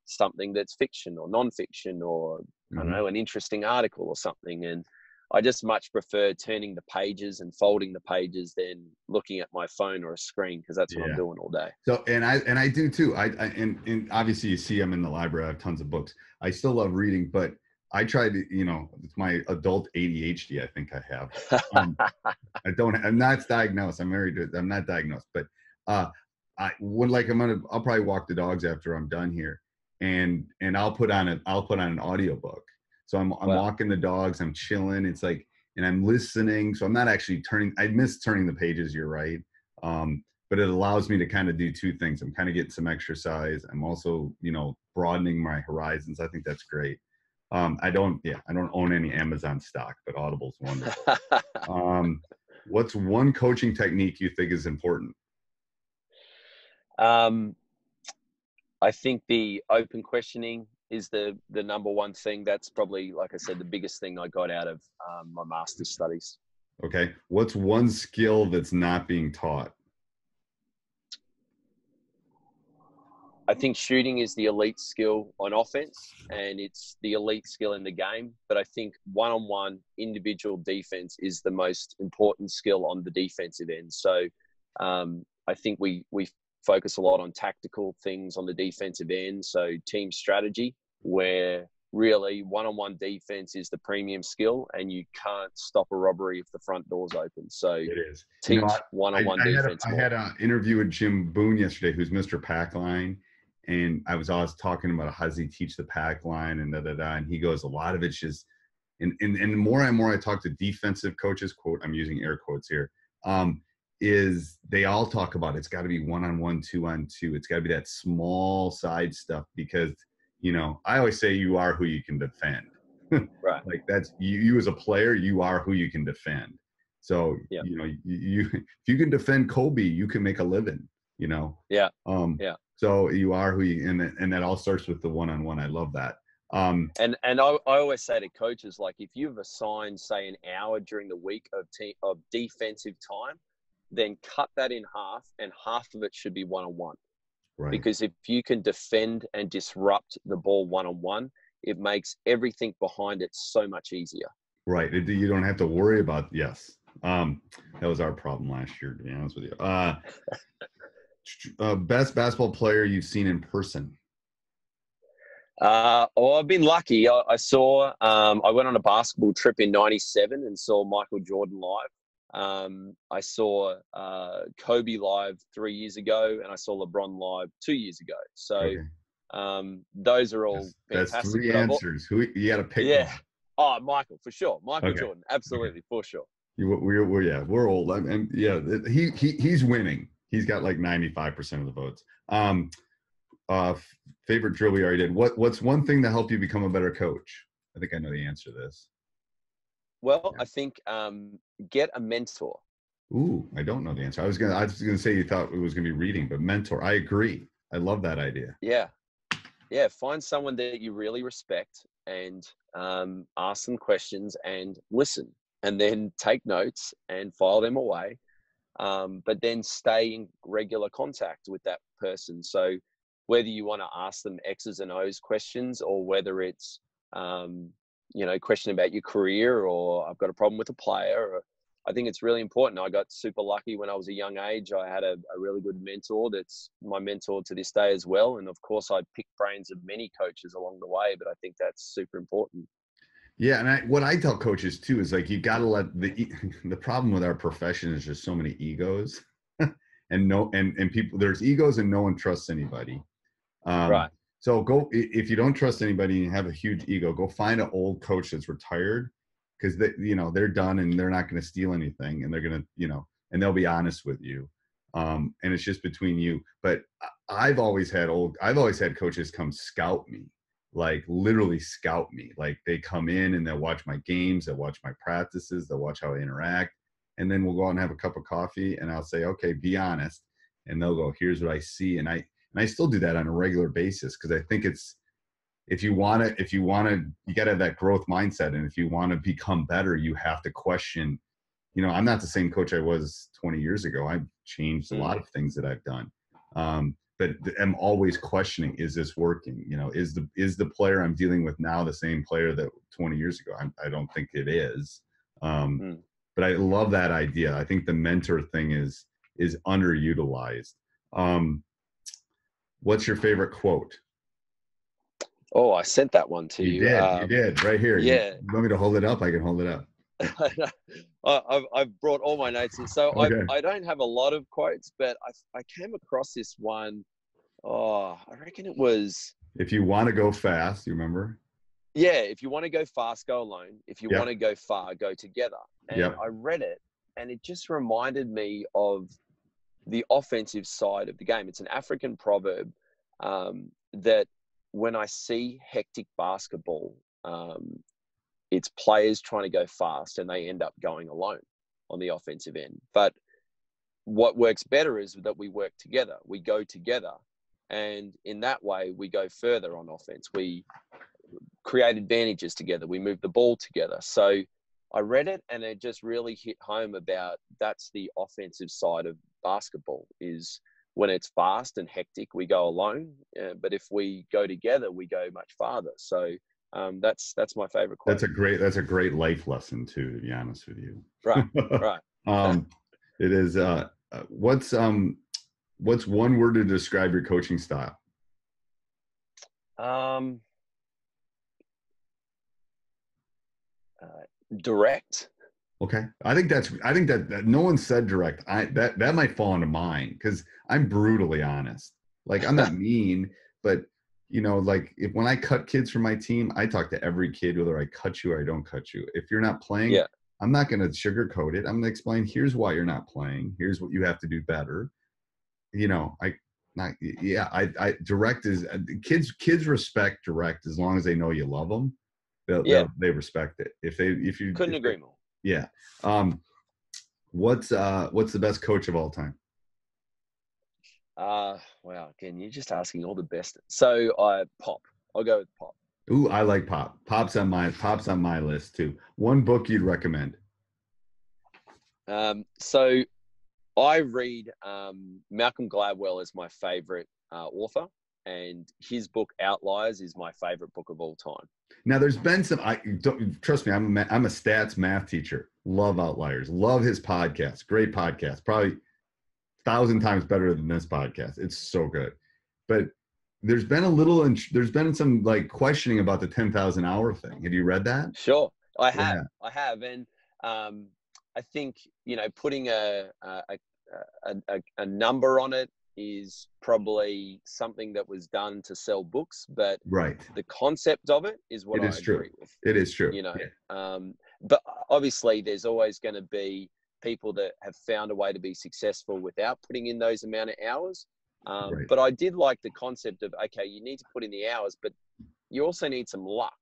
something that's fiction or non-fiction or, I don't know, an interesting article or something. And I just much prefer turning the pages and folding the pages than looking at my phone or a screen, because that's what I'm doing all day. So, and I do too. And obviously you see I'm in the library. I have tons of books. I still love reading, but I try to, it's my adult ADHD. I think I have. I'm not diagnosed. I'm married to it. I'm not diagnosed, but I'll probably walk the dogs after I'm done here, and I'll put on an audiobook. So I'm walking the dogs, I'm chilling. It's like, and I'm listening. So I'm not actually I miss turning the pages. You're right. But it allows me to kind of do two things. I'm kind of getting some exercise. I'm also, broadening my horizons. I think that's great. I don't own any Amazon stock, but Audible's wonderful. What's one coaching technique you think is important? I think the open questioning is the number one thing. That's probably, like I said, the biggest thing I got out of my master's studies. Okay. What's one skill that's not being taught? I think shooting is the elite skill on offense, and it's the elite skill in the game. But I think one-on-one individual defense is the most important skill on the defensive end. So I think we focus a lot on tactical things on the defensive end. So team strategy, where really one-on-one defense is the premium skill, and you can't stop a robbery if the front door's open. So it is. Teach one-on-one defense. I had an interview with Jim Boone yesterday, who's Mr. Packline. And I was always talking about how does he teach the pack line and and he goes, a lot of it's just, and more and more I talk to defensive coaches, quote, I'm using air quotes here, is they all talk about it's got to be 1-on-1, 2-on-2. It's got to be that small side stuff because, I always say you are who you can defend. Right. Like that's you as a player, you are who you can defend. So, you if you can defend Kobe, you can make a living, Yeah. So you are who you, and that all starts with the one-on-one. I love that. And I always say to coaches, like if you've assigned, say, an hour during the week of defensive time, then cut that in half, and half of it should be one-on-one. Right. Because if you can defend and disrupt the ball one-on-one, it makes everything behind it so much easier. Right. You don't have to worry about, yes. That was our problem last year, to be honest with you. Best basketball player you've seen in person? I've been lucky. I went on a basketball trip in '97 and saw Michael Jordan live. I saw Kobe live 3 years ago, and I saw LeBron live 2 years ago. So those are all fantastic. That's three answers. Who you got to pick? Yeah. One. Oh, Michael, for sure. Michael Jordan, absolutely, for sure. We're old. And he's winning. He's got like 95% of the votes. Favorite drill we already did. What's one thing that helped you become a better coach? I think I know the answer to this. Well, I think get a mentor. Ooh, I don't know the answer. I was gonna say you thought it was gonna be reading, but mentor. I agree. I love that idea. Yeah. yeah, find someone that you really respect and ask them questions and listen, and then take notes and file them away. But then stay in regular contact with that person. So whether you want to ask them X's and O's questions, or whether it's, question about your career, or I've got a problem with a player, or, I think it's really important. I got super lucky when I was a young age. I had a really good mentor that's my mentor to this day as well. And of course, I picked brains of many coaches along the way, but I think that's super important. Yeah, and what I tell coaches too is like, you got to let the problem with our profession is just so many egos, and people, there's egos and no one trusts anybody. Right. So if you don't trust anybody and you have a huge ego, go find an old coach that's retired, because they're done and they're not going to steal anything, and they're going to, and they'll be honest with you. And it's just between you. But I've always had coaches come scout me, like literally scout me. Like they come in and they'll watch my games, they'll watch my practices, they'll watch how I interact. And then we'll go out and have a cup of coffee and I'll say, okay, be honest. And they'll go, here's what I see. And I still do that on a regular basis, because I think it's, if you want to, you got to have that growth mindset. And if you want to become better, you have to question, I'm not the same coach I was 20 years ago. I've changed a lot of things that I've done. But I'm always questioning, is this working? Is the player I'm dealing with now the same player that 20 years ago? I don't think it is. But I love that idea. I think the mentor thing is underutilized. What's your favorite quote? Oh, I sent that one to you. You did right here. Yeah. You want me to hold it up? I can hold it up. I've brought all my notes in. So okay. I don't have a lot of quotes, but I came across this one. Oh, I reckon it was, if you want to go fast, you remember? Yeah, if you want to go fast, go alone. If you want to go far, go together. And I read it, and it just reminded me of the offensive side of the game. It's an African proverb that when I see hectic basketball, it's players trying to go fast and they end up going alone on the offensive end. But what works better is that we work together. We go together. And in that way, we go further on offense. We create advantages together. We move the ball together. So I read it, and it just really hit home about that's the offensive side of basketball, is when it's fast and hectic, we go alone. But if we go together, we go much farther. So that's my favorite quote. That's a great life lesson too, to be honest with you. Right. Right. It is. What's one word to describe your coaching style? Direct. Okay. I think that no one said direct. That might fall into mine, because I'm brutally honest. Like, I'm not mean, but like when I cut kids from my team, I talk to every kid, whether I cut you or I don't cut you. If you're not playing, I'm not going to sugarcoat it. I'm going to explain, here's why you're not playing. Here's what you have to do better. Direct is, kids respect direct as long as they know you love them. They respect it. If you couldn't agree more. Yeah. What's the best coach of all time? Wow. Again, you're just asking all the best. So Pop. I'll go with Pop. Ooh, I like Pop. Pop's on my list too. One book you'd recommend? So I read Malcolm Gladwell is my favorite author, and his book Outliers is my favorite book of all time. Now, there's been some. Trust me, I'm a stats math teacher. Love Outliers. Love his podcast. Great podcast. Probably 1,000 times better than this podcast. It's so good. But there's been some like questioning about the 10,000 hour thing. Have you read that? Sure, I have. Yeah. I have, and I think putting a number on it is probably something that was done to sell books, but the concept of it is what I agree with. It is true. But obviously there's always going to be people that have found a way to be successful without putting in those amount of hours. But I did like the concept of, okay, you need to put in the hours, but you also need some luck.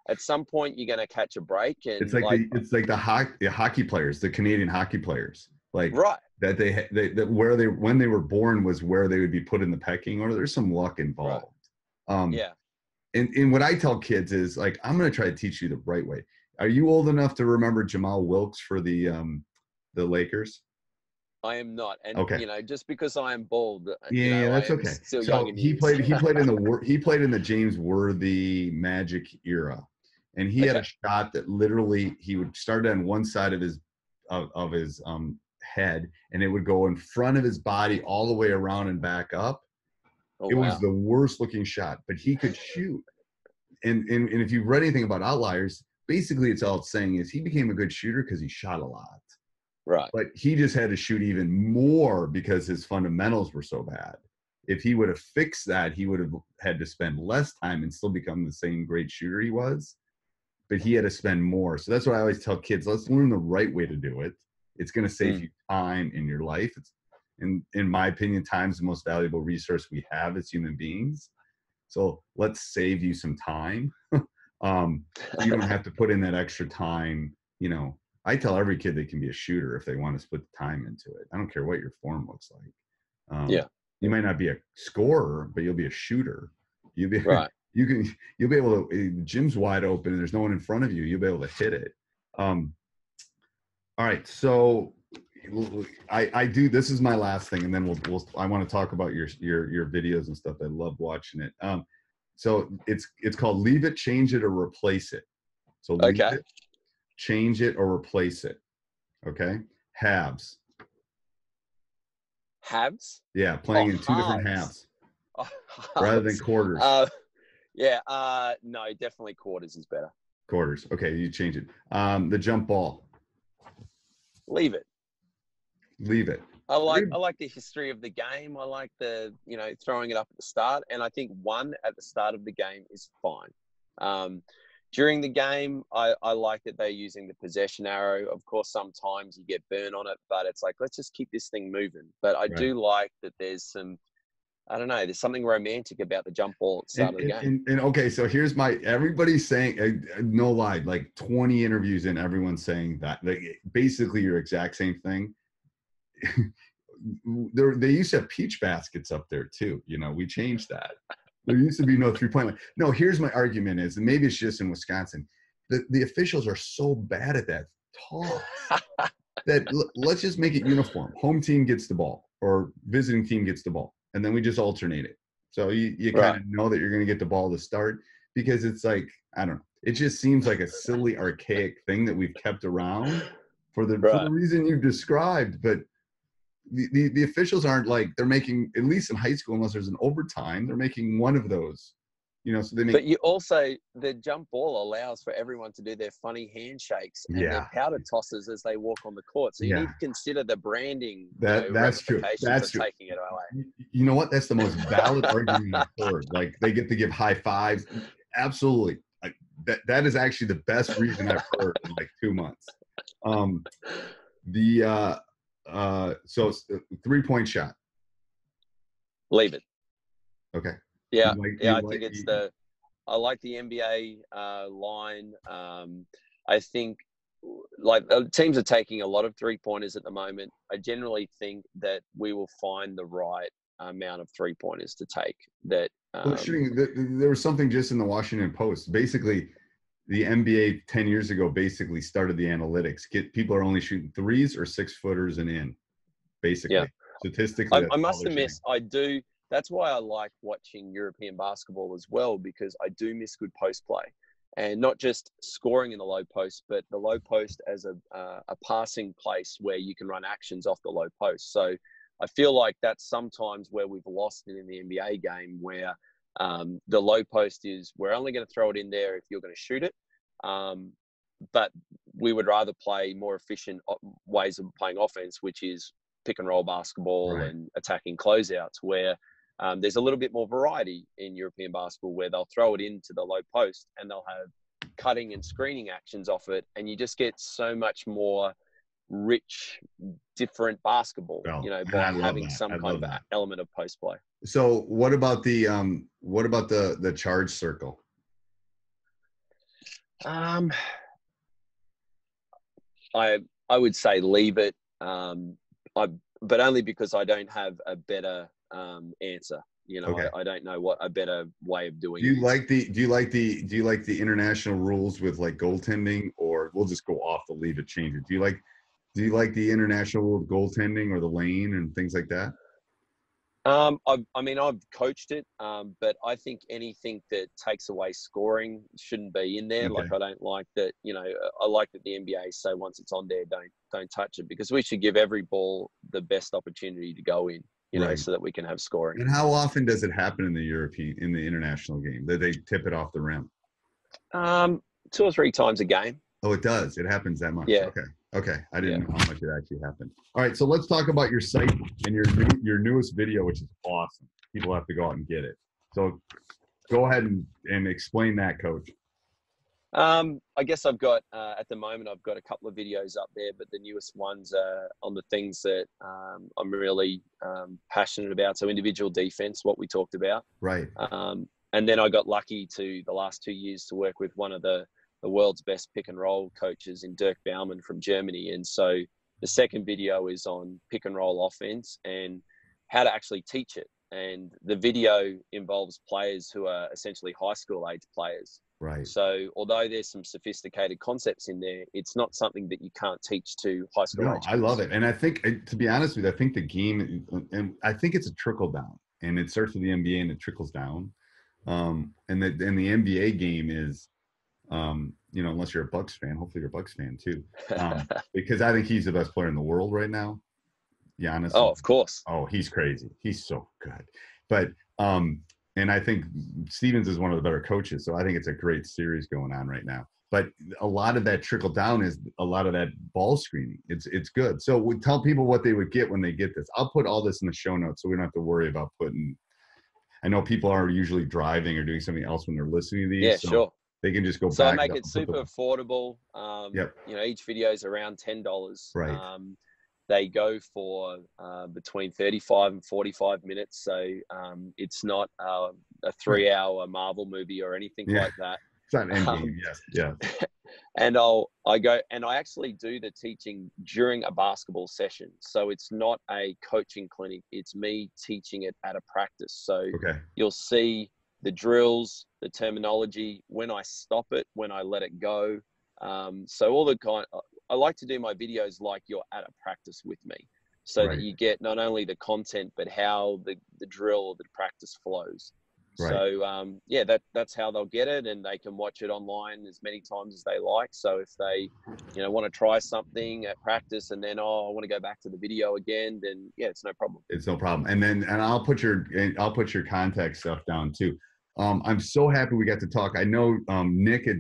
At some point you're going to catch a break, and it's like the hockey players, the Canadian hockey players, that when they were born was where they would be put in the pecking order. There's some luck involved. Yeah. And what I tell kids is like, I'm going to try to teach you the right way. Are you old enough to remember Jamal Wilkes for the Lakers? I am not, and Okay. just because I am bald, Yeah, I that's am okay. still young So in he years. played in the James Worthy Magic era, and he had Okay. a shot that literally he would start on one side of his head, and it would go in front of his body all the way around and back up. Oh, It was wow. the worst looking shot, but he could shoot. And if you've read anything about Outliers, basically it's all it's saying is he became a good shooter because he shot a lot. Right. But he just had to shoot even more because his fundamentals were so bad. If he would have fixed that, he would have had to spend less time and still become the same great shooter he was. But he had to spend more. So that's what I always tell kids. Let's learn the right way to do it. It's going to save you time in your life. It's, in my opinion, time's the most valuable resource we have as human beings. So let's save you some time. You don't have to put in that extra time. I tell every kid they can be a shooter if they want to put the time into it. I don't care what your form looks like. Yeah. You might not be a scorer, but you'll be a shooter. You'll be Right. you'll be able to. The gym's wide open and there's no one in front of you. You'll be able to hit it. All right, so I do. This is my last thing, and then I want to talk about your videos and stuff. I love watching it. So it's called Leave It, Change It, or Replace It. So leave it, change it, or replace it. Okay. Halves. Halves? Yeah, playing in two different halves rather than quarters. No, definitely quarters is better. Quarters. Okay, you change it. The jump ball. Leave it. Leave it. I like the history of the game. I like the throwing it up at the start, and I think one at the start of the game is fine. During the game, I like that they're using the possession arrow. Of course, sometimes you get burn on it, but it's like, let's just keep this thing moving. But I do like that there's some, I don't know, there's something romantic about the jump ball at the start of the game. And okay, so here's everybody's saying, no lie, like 20 interviews in, everyone's saying that. Like, basically your exact same thing. They used to have peach baskets up there too. We changed that. There used to be no 3-point line. No, here's my argument is, and maybe it's just in Wisconsin, the officials are so bad at that toss that let's just make it uniform. Home team gets the ball or visiting team gets the ball, and then we just alternate it. So you kind of know that you're going to get the ball to start, because it's like, I don't know. It just seems like a silly, archaic thing that we've kept around for the reason you've described. But the officials aren't like, they're making, at least in high school, unless there's an overtime, they're making one of those, so they make. But you also, the jump ball allows for everyone to do their funny handshakes and their powder tosses as they walk on the court. So you need to consider the branding. That's true. That's true. Taking it away. You know what? That's the most valid argument I've heard. Like, they get to give high fives. Absolutely. That is actually the best reason I've heard in like 2 months. So it's a 3-point shot. Leave it. Okay. Yeah. I think it's I like the NBA line. I think like teams are taking a lot of 3-pointers at the moment. I generally think that we will find the right amount of 3-pointers to take. That there was something just in the Washington Post. Basically, the NBA 10 years ago basically started the analytics. People are only shooting 3s or 6-footers and in. Basically, statistically, I must admit, I do. That's why I like watching European basketball as well, because I do miss good post play, and not just scoring in the low post, but the low post as a passing place where you can run actions off the low post. So I feel like that's sometimes where we've lost it in the NBA game, where the low post is, we're only going to throw it in there if you're going to shoot it. But we would rather play more efficient ways of playing offense, which is pick and roll basketball and attacking closeouts, where there's a little bit more variety in European basketball, where they'll throw it into the low post and they'll have cutting and screening actions off it. And you just get so much more rich, different basketball, by having some kind of element of post play. So what about the charge circle? I would say leave it, but only because I don't have a better answer. you know, Okay. I don't know what a better way of doing Do it you is. like the international rules with like goaltending, or we'll just go off the lead to change it? Do you like the international rule with goaltending or the lane and things like that? I mean, I've coached it, but I think anything that takes away scoring shouldn't be in there. Okay. Like, I don't like that. You know, I like that the NBA say once it's on there, don't touch it, because we should give every ball the best opportunity to go in. You know, Right. so that we can have scoring. And how often does it happen in the international game that they tip it off the rim? 2 or 3 times a game. Oh, it does. It happens that much. Yeah. Okay. Okay. I didn't know how much it actually happened. All right. So let's talk about your site and your newest video, which is awesome. People have to go out and get it. So go ahead and explain that, Coach. I guess I've got, at the moment, I've got a couple of videos up there, but the newest ones are on the things that I'm really passionate about. So individual defense, what we talked about. Right. And then I got lucky to the last 2 years to work with one of the world's best pick and roll coaches in Dirk Baumann from Germany. And so the second video is on pick and roll offense and how to actually teach it. And the video involves players who are essentially high school age players. Right. So although there's some sophisticated concepts in there, it's not something that you can't teach to high school age. I love it. And I think, to be honest with you, I think the game, and I think it's a trickle down, and it starts with the NBA and it trickles down. And the NBA game is, you know, unless you're a Bucks fan, hopefully you're a Bucks fan too, because I think he's the best player in the world right now. Giannis. Oh, of course. Oh, he's crazy. He's so good. But and I think Stevens is one of the better coaches, so I think it's a great series going on right now. But a lot of that trickle down is a lot of that ball screening. It's good. So we tell people what they would get when they get this. I'll put all this in the show notes, so we don't have to worry about putting. I know people are usually driving or doing something else when they're listening to these. Yeah, so sure. They can just go So back. make it super affordable. Yep. You know, each video is around $10. Right. They go for between 35 and 45 minutes. So it's not a 3-hour Marvel movie or anything like that. It's not an Endgame. Yes. Yeah. And I actually do the teaching during a basketball session. So it's not a coaching clinic. It's me teaching it at a practice. So you'll see the drills, the terminology, when I stop it, when I let it go. So all the I like to do my videos like you're at a practice with me, so that you get not only the content, but how the drill or the practice flows. Right. So, yeah, that's how they'll get it, and they can watch it online as many times as they like. So if they, you know, want to try something at practice and then, I want to go back to the video again, then yeah, it's no problem. It's no problem. And I'll put your contact stuff down too. I'm so happy we got to talk. I know Nick at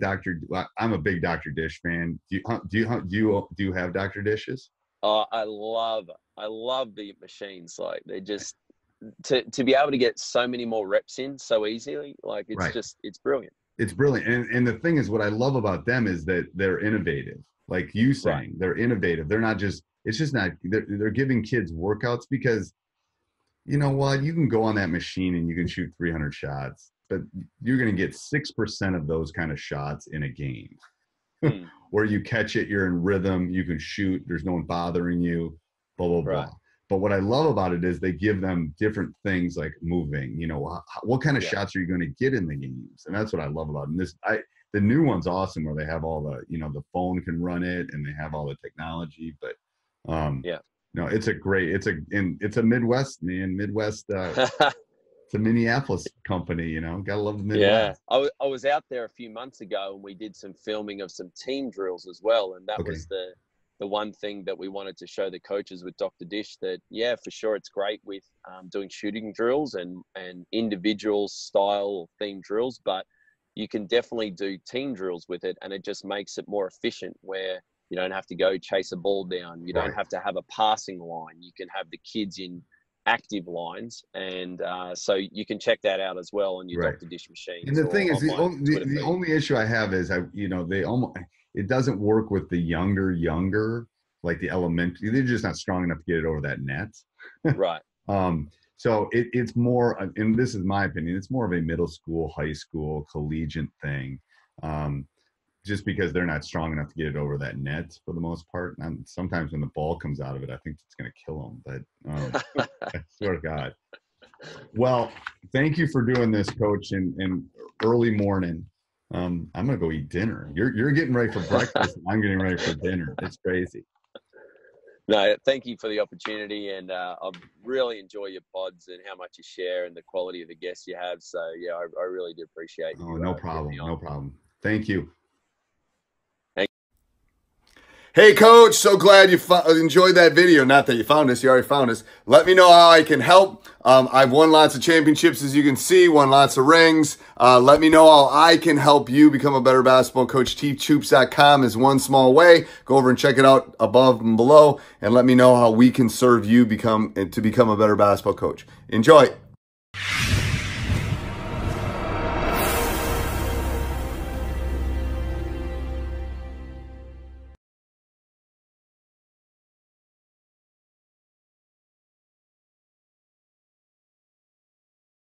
I'm a big Dr. Dish fan. Do you have Dr. Dishes? I love the machines. Like, they're just to be able to get so many more reps in so easily. Like, it's it's brilliant. It's brilliant. And the thing is, what I love about them is that they're innovative. Like you saying, they're innovative. They're not just. It's just not. They're giving kids workouts because, you know what, you can go on that machine and you can shoot 300 shots. But you're going to get 6% of those kind of shots in a game where you catch it, you're in rhythm, you can shoot, there's no one bothering you, blah, blah, blah. But what I love about it is they give them different things like moving, you know, what kind of shots are you going to get in the games? And that's what I love about it. And the new one's awesome where they have all the, you know, the phone can run it and they have all the technology, but no, it's a Midwest, man, Midwest, it's a Minneapolis company, you know, gotta love the Midwest. Yeah, I was out there a few months ago and we did some filming of some team drills as well. And that was the one thing that we wanted to show the coaches with Dr. Dish, that, yeah, for sure, it's great with doing shooting drills and individual style theme drills, but you can definitely do team drills with it. And it just makes it more efficient where you don't have to go chase a ball down. You don't have to have a passing line. You can have the kids in active lines, and so you can check that out as well on your Dr. Dish machine. And the thing is, the only issue I have is it doesn't work with the younger, like the elementary. They're just not strong enough to get it over that net. Right. So it's more, and this is my opinion, it's more of a middle school, high school, collegiate thing. Just because they're not strong enough to get it over that net for the most part. And sometimes when the ball comes out of it, I think it's going to kill them. But I swear to God. Well, thank you for doing this, Coach, in early morning. I'm gonna go eat dinner. You're getting ready for breakfast. And I'm getting ready for dinner. It's crazy. No, thank you for the opportunity, and I really enjoy your pods and how much you share and the quality of the guests you have. So yeah, I really do appreciate you. Oh, no problem. No problem. Thank you. Hey, Coach, so glad you enjoyed that video. Not that you found us, you already found us. Let me know how I can help. I've won lots of championships, as you can see, won lots of rings. Let me know how I can help you become a better basketball coach. TeachHoops.com is one small way. Go over and check it out above and below, and let me know how we can serve you to become a better basketball coach. Enjoy.